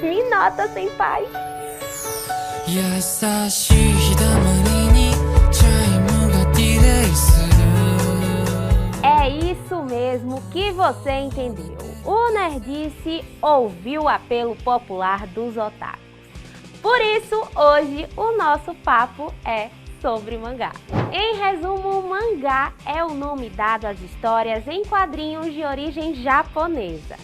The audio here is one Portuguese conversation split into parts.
Me nota, senpai. É isso mesmo que você entendeu. O Nerdice ouviu o apelo popular dos otakus. Por isso, hoje o nosso papo é sobre mangá. Em resumo, o mangá é o nome dado às histórias em quadrinhos de origem japonesa.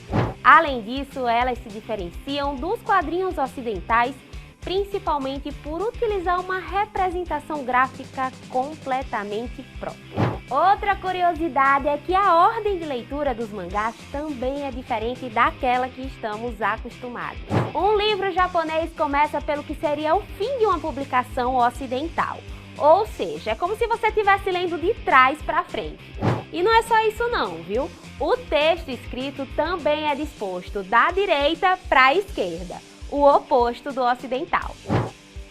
Além disso, elas se diferenciam dos quadrinhos ocidentais, principalmente por utilizar uma representação gráfica completamente própria. Outra curiosidade é que a ordem de leitura dos mangás também é diferente daquela que estamos acostumados. Um livro japonês começa pelo que seria o fim de uma publicação ocidental. Ou seja, é como se você estivesse lendo de trás para frente. E não é só isso não, viu? O texto escrito também é disposto da direita para a esquerda, o oposto do ocidental.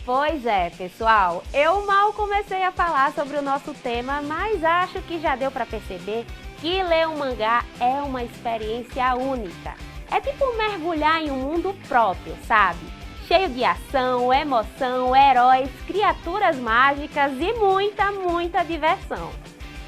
Pois é, pessoal, eu mal comecei a falar sobre o nosso tema, mas acho que já deu para perceber que ler um mangá é uma experiência única. É tipo mergulhar em um mundo próprio, sabe? Cheio de ação, emoção, heróis, criaturas mágicas e muita diversão.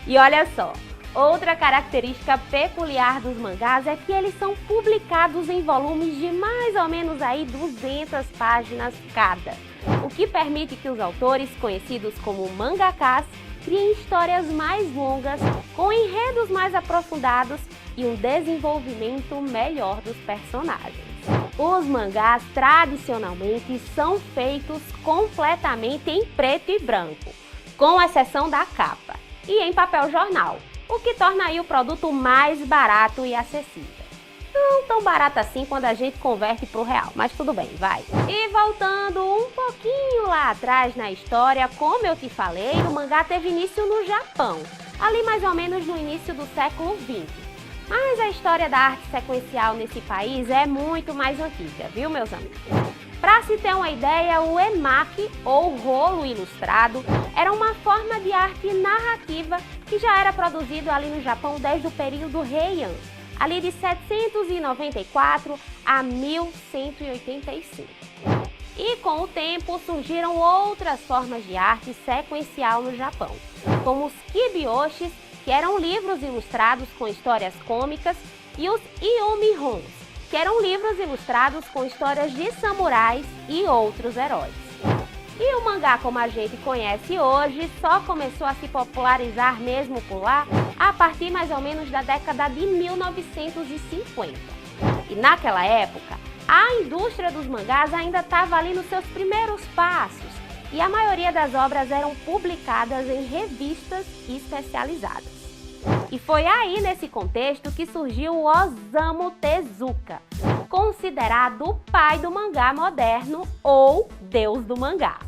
E olha só, outra característica peculiar dos mangás é que eles são publicados em volumes de mais ou menos aí 200 páginas cada, o que permite que os autores, conhecidos como mangakas, criem histórias mais longas, com enredos mais aprofundados e um desenvolvimento melhor dos personagens. Os mangás tradicionalmente são feitos completamente em preto e branco, com exceção da capa, e em papel jornal, o que torna aí o produto mais barato e acessível. Não tão barato assim quando a gente converte para o real, mas tudo bem, vai. E voltando um pouquinho lá atrás na história, como eu te falei, o mangá teve início no Japão, ali mais ou menos no início do século XX. Mas a história da arte sequencial nesse país é muito mais antiga, viu, meus amigos? Para se ter uma ideia, o emaki, ou rolo ilustrado, era uma forma de arte narrativa que já era produzido ali no Japão desde o período Heian, ali de 794 a 1185. E com o tempo surgiram outras formas de arte sequencial no Japão, como os kibyoushis, que eram livros ilustrados com histórias cômicas, e os yomihons, que eram livros ilustrados com histórias de samurais e outros heróis. E o mangá como a gente conhece hoje só começou a se popularizar mesmo por lá a partir mais ou menos da década de 1950. E naquela época, a indústria dos mangás ainda estava ali nos seus primeiros passos e a maioria das obras eram publicadas em revistas especializadas. E foi aí nesse contexto que surgiu o Osamu Tezuka, considerado o pai do mangá moderno ou deus do mangá.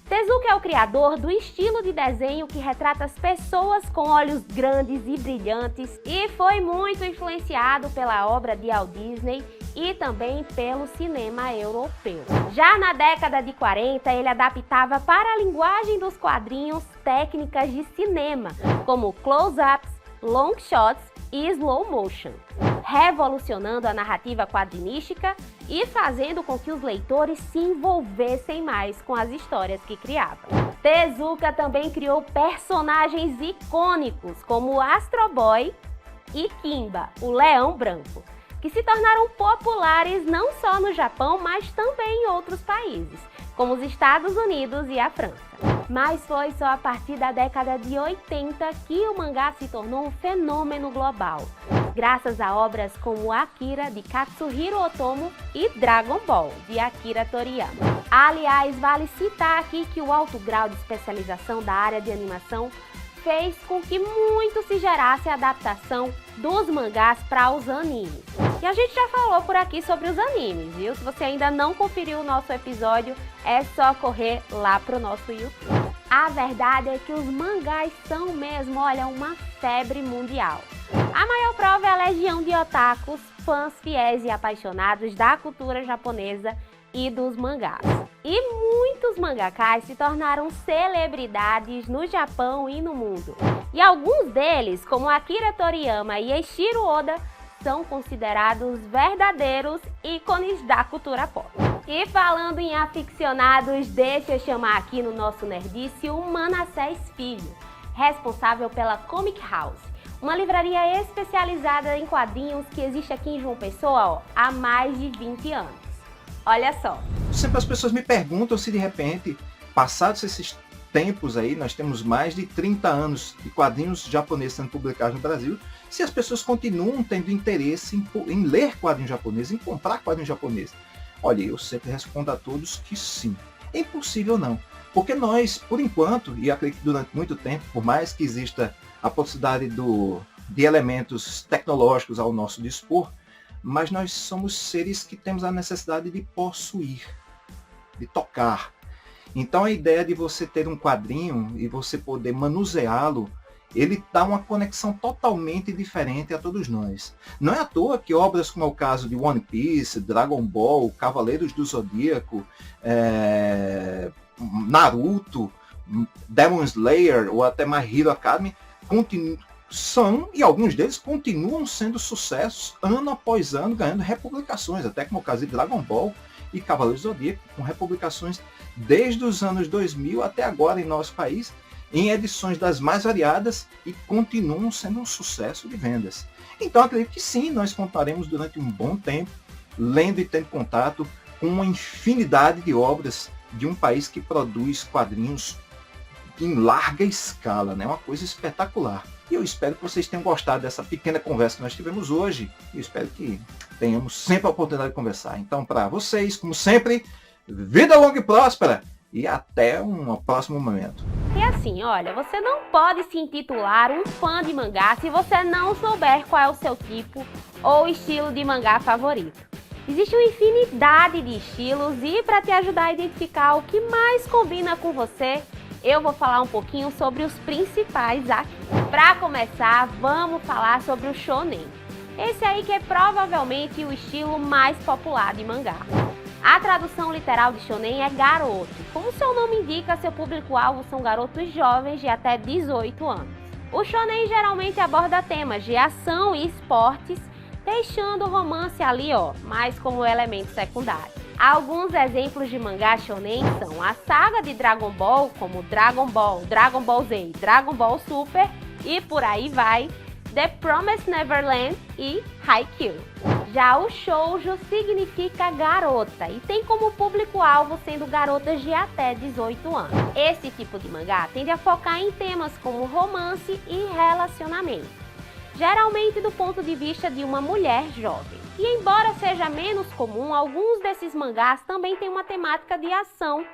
Tezuka é o criador do estilo de desenho que retrata as pessoas com olhos grandes e brilhantes e foi muito influenciado pela obra de Walt Disney e também pelo cinema europeu. Já na década de 40, ele adaptava para a linguagem dos quadrinhos técnicas de cinema, como close-ups, long shots e slow motion, revolucionando a narrativa quadrinística e fazendo com que os leitores se envolvessem mais com as histórias que criava. Tezuka também criou personagens icônicos como Astro Boy e Kimba, o Leão Branco, que se tornaram populares não só no Japão, mas também em outros países, como os Estados Unidos e a França. Mas foi só a partir da década de 80 que o mangá se tornou um fenômeno global, graças a obras como Akira, de Katsuhiro Otomo, e Dragon Ball, de Akira Toriyama. Aliás, vale citar aqui que o alto grau de especialização da área de animação fez com que muito se gerasse a adaptação dos mangás para os animes. E a gente já falou por aqui sobre os animes, viu? Se você ainda não conferiu o nosso episódio, é só correr lá pro nosso YouTube. A verdade é que os mangás são mesmo, olha, uma febre mundial. A maior prova é a legião de otakus, fãs fiéis e apaixonados da cultura japonesa e dos mangás. E muitos mangakas se tornaram celebridades no Japão e no mundo. E alguns deles, como Akira Toriyama e Eiichiro Oda, são considerados verdadeiros ícones da cultura pop. E falando em aficionados, deixa eu chamar aqui no nosso Nerdice o Manassés Filho, responsável pela Comic House, uma livraria especializada em quadrinhos que existe aqui em João Pessoa há mais de 20 anos. Olha só. Sempre as pessoas me perguntam se de repente, passados esses tempos aí, nós temos mais de 30 anos de quadrinhos japoneses sendo publicados no Brasil, se as pessoas continuam tendo interesse em ler quadrinhos japoneses, em comprar quadrinhos japoneses. Olha, eu sempre respondo a todos que sim. É impossível não. Porque nós, por enquanto, e acredito que durante muito tempo, por mais que exista a possibilidade de elementos tecnológicos ao nosso dispor, mas nós somos seres que temos a necessidade de possuir, de tocar. Então a ideia de você ter um quadrinho e você poder manuseá-lo, ele dá uma conexão totalmente diferente a todos nós. Não é à toa que obras como é o caso de One Piece, Dragon Ball, Cavaleiros do Zodíaco, Naruto, Demon Slayer ou até My Hero Academy são, e alguns deles continuam sendo sucessos ano após ano, ganhando republicações, até como o caso de Dragon Ball e Cavaleiros do Zodíaco, com republicações desde os anos 2000 até agora em nosso país, em edições das mais variadas e continuam sendo um sucesso de vendas. Então acredito que sim, nós contaremos durante um bom tempo, lendo e tendo contato com uma infinidade de obras de um país que produz quadrinhos em larga escala, né? Uma coisa espetacular. E eu espero que vocês tenham gostado dessa pequena conversa que nós tivemos hoje. E eu espero que tenhamos sempre a oportunidade de conversar. Então, para vocês, como sempre, vida longa e próspera e até um próximo momento. E assim, olha, você não pode se intitular um fã de mangá se você não souber qual é o seu tipo ou estilo de mangá favorito. Existe uma infinidade de estilos e para te ajudar a identificar o que mais combina com você, eu vou falar um pouquinho sobre os principais aqui. Para começar, vamos falar sobre o shonen. Esse aí que é provavelmente o estilo mais popular de mangá. A tradução literal de shonen é garoto. Como seu nome indica, seu público-alvo são garotos jovens de até 18 anos. O shonen geralmente aborda temas de ação e esportes, deixando o romance ali, mais como elemento secundário. Alguns exemplos de mangá shonen são a saga de Dragon Ball, como Dragon Ball, Dragon Ball Z, Dragon Ball Super e por aí vai, The Promised Neverland e Haikyuu. Já o shoujo significa garota e tem como público-alvo sendo garotas de até 18 anos. Esse tipo de mangá tende a focar em temas como romance e relacionamento, geralmente do ponto de vista de uma mulher jovem. E embora seja menos comum, alguns desses mangás também têm uma temática de ação,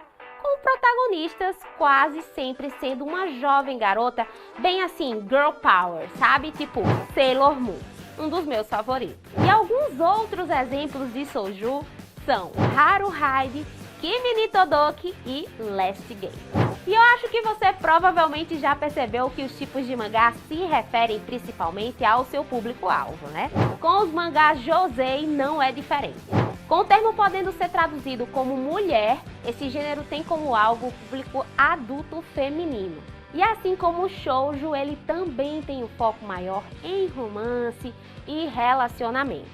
com protagonistas quase sempre sendo uma jovem garota, bem assim, girl power, sabe? Tipo Sailor Moon, um dos meus favoritos. E alguns outros exemplos de shoujo são Haruhide, Kimi ni Todoke e Last Game. E eu acho que você provavelmente já percebeu que os tipos de mangá se referem principalmente ao seu público-alvo, né? Com os mangás josei não é diferente. Com o termo podendo ser traduzido como mulher, esse gênero tem como alvo o público adulto feminino. E assim como o shoujo, ele também tem um foco maior em romance e relacionamentos,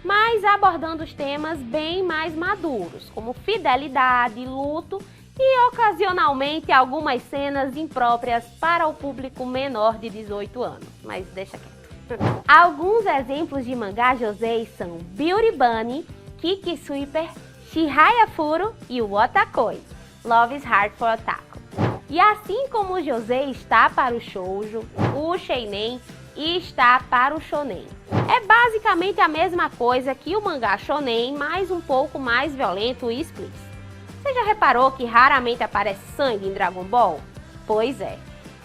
mas abordando os temas bem mais maduros, como fidelidade, luto e ocasionalmente algumas cenas impróprias para o público menor de 18 anos, mas deixa quieto. Alguns exemplos de mangá josei são Beauty Bunny, Kiki Sweeper, Chihaya Furu e o Otakoi, Love is Hard for Otaku. E assim como o josei está para o shoujo, o seinen está para o shonen. É basicamente a mesma coisa que o mangá shonen, mas um pouco mais violento e explícito. Você já reparou que raramente aparece sangue em Dragon Ball? Pois é.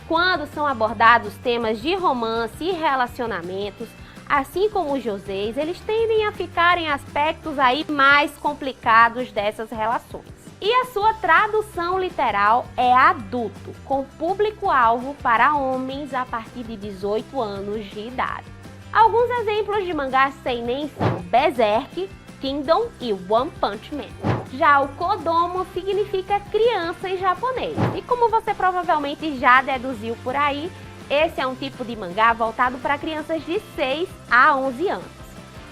Quando são abordados temas de romance e relacionamentos, assim como os joseis, eles tendem a ficar em aspectos aí mais complicados dessas relações. E a sua tradução literal é adulto, com público-alvo para homens a partir de 18 anos de idade. Alguns exemplos de mangás seinen são Berserk, Kingdom e One Punch Man. Já o Kodomo significa criança em japonês. E como você provavelmente já deduziu por aí, esse é um tipo de mangá voltado para crianças de 6 a 11 anos.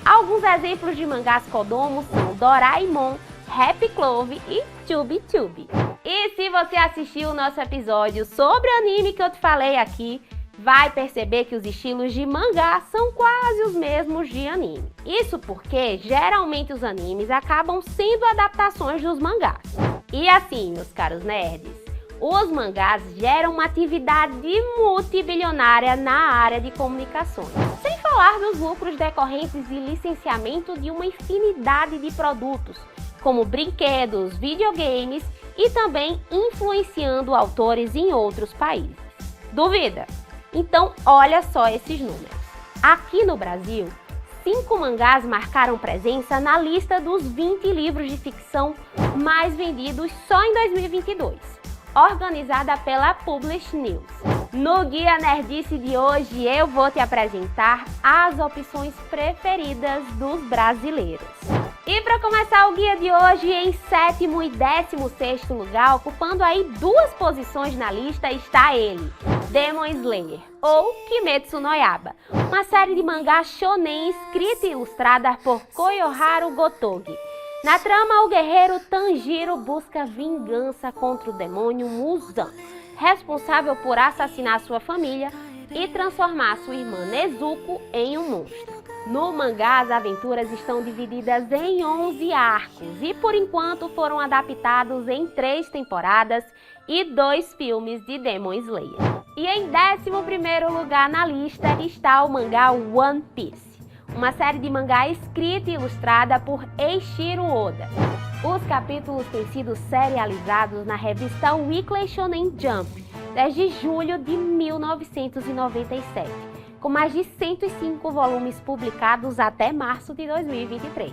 Alguns exemplos de mangás Kodomo são Doraemon, Happy Clove e Chubi Chubi. E se você assistiu o nosso episódio sobre anime que eu te falei aqui, vai perceber que os estilos de mangá são quase os mesmos de anime. Isso porque, geralmente, os animes acabam sendo adaptações dos mangás. E assim, meus caros nerds, os mangás geram uma atividade multibilionária na área de comunicações. Sem falar dos lucros decorrentes de licenciamento de uma infinidade de produtos, como brinquedos, videogames e também influenciando autores em outros países. Duvida? Então, olha só esses números. Aqui no Brasil, 5 mangás marcaram presença na lista dos 20 livros de ficção mais vendidos só em 2022, organizada pela Publish News. No Guia Nerdice de hoje, eu vou te apresentar as opções preferidas dos brasileiros. E para começar o guia de hoje, em 7º e 16º lugar, ocupando aí 2 posições na lista, está ele, Demon Slayer, ou Kimetsu no Yaiba, uma série de mangá shonen escrita e ilustrada por Koyoharu Gotogi. Na trama, o guerreiro Tanjiro busca vingança contra o demônio Muzan, responsável por assassinar sua família e transformar sua irmã Nezuko em um monstro. No mangá, as aventuras estão divididas em 11 arcos e, por enquanto, foram adaptados em 3 temporadas e 2 filmes de Demon Slayer. E em 11º lugar na lista está o mangá One Piece, uma série de mangá escrita e ilustrada por Eiichiro Oda. Os capítulos têm sido serializados na revista Weekly Shonen Jump desde julho de 1997. Com mais de 105 volumes publicados até março de 2023.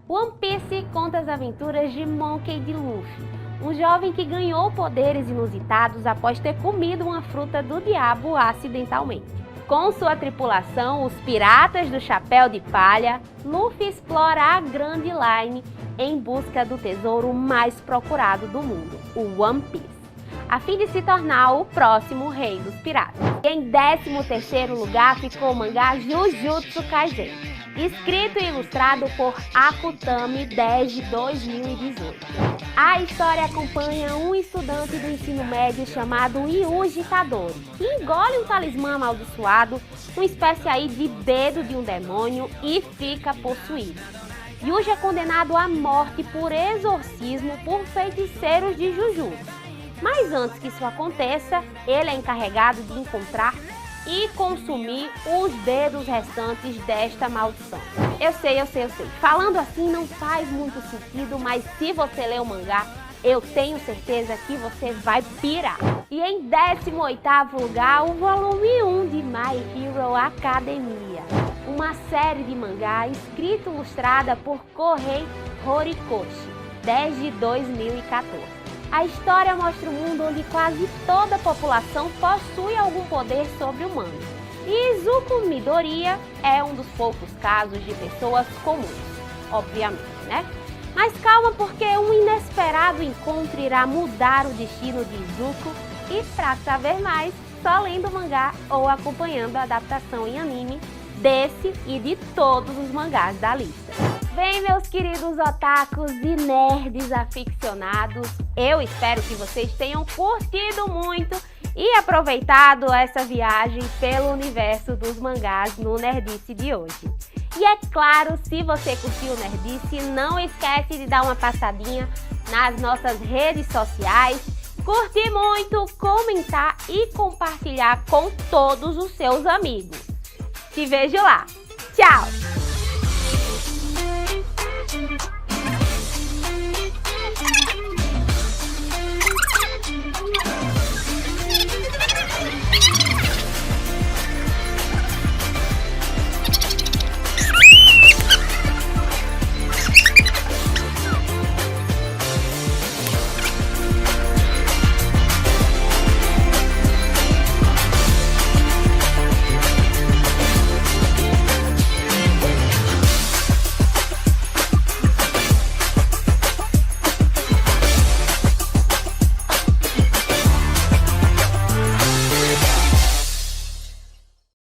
One Piece conta as aventuras de Monkey D. Luffy, um jovem que ganhou poderes inusitados após ter comido uma fruta do diabo acidentalmente. Com sua tripulação, os Piratas do Chapéu de Palha, Luffy explora a Grand Line em busca do tesouro mais procurado do mundo, o One Piece, a fim de se tornar o próximo rei dos piratas. Em 13º lugar ficou o mangá Jujutsu Kaisen, escrito e ilustrado por Akutami desde 2018. A história acompanha um estudante do ensino médio chamado Yuji Tadori, que engole um talismã amaldiçoado, uma espécie aí de dedo de um demônio, e fica possuído. Yuji é condenado à morte por exorcismo por feiticeiros de Jujutsu. Mas antes que isso aconteça, ele é encarregado de encontrar e consumir os dedos restantes desta maldição. Eu sei. Falando assim não faz muito sentido, mas se você ler o mangá, eu tenho certeza que você vai pirar. E em 18º lugar, o volume 1 de My Hero Academia, uma série de mangá escrita e ilustrada por Kohei Horikoshi desde 2014. A história mostra um mundo onde quase toda a população possui algum poder sobre-humano. E Izuku Midoriya é um dos poucos casos de pessoas comuns, obviamente, né? Mas calma, porque um inesperado encontro irá mudar o destino de Izuku, e para saber mais, só lendo o mangá ou acompanhando a adaptação em anime desse e de todos os mangás da lista. Bem, meus queridos otakus e nerds aficionados, eu espero que vocês tenham curtido muito e aproveitado essa viagem pelo universo dos mangás no Nerdice de hoje. E é claro, se você curtiu o Nerdice, não esquece de dar uma passadinha nas nossas redes sociais, curtir muito, comentar e compartilhar com todos os seus amigos. Te vejo lá. Tchau!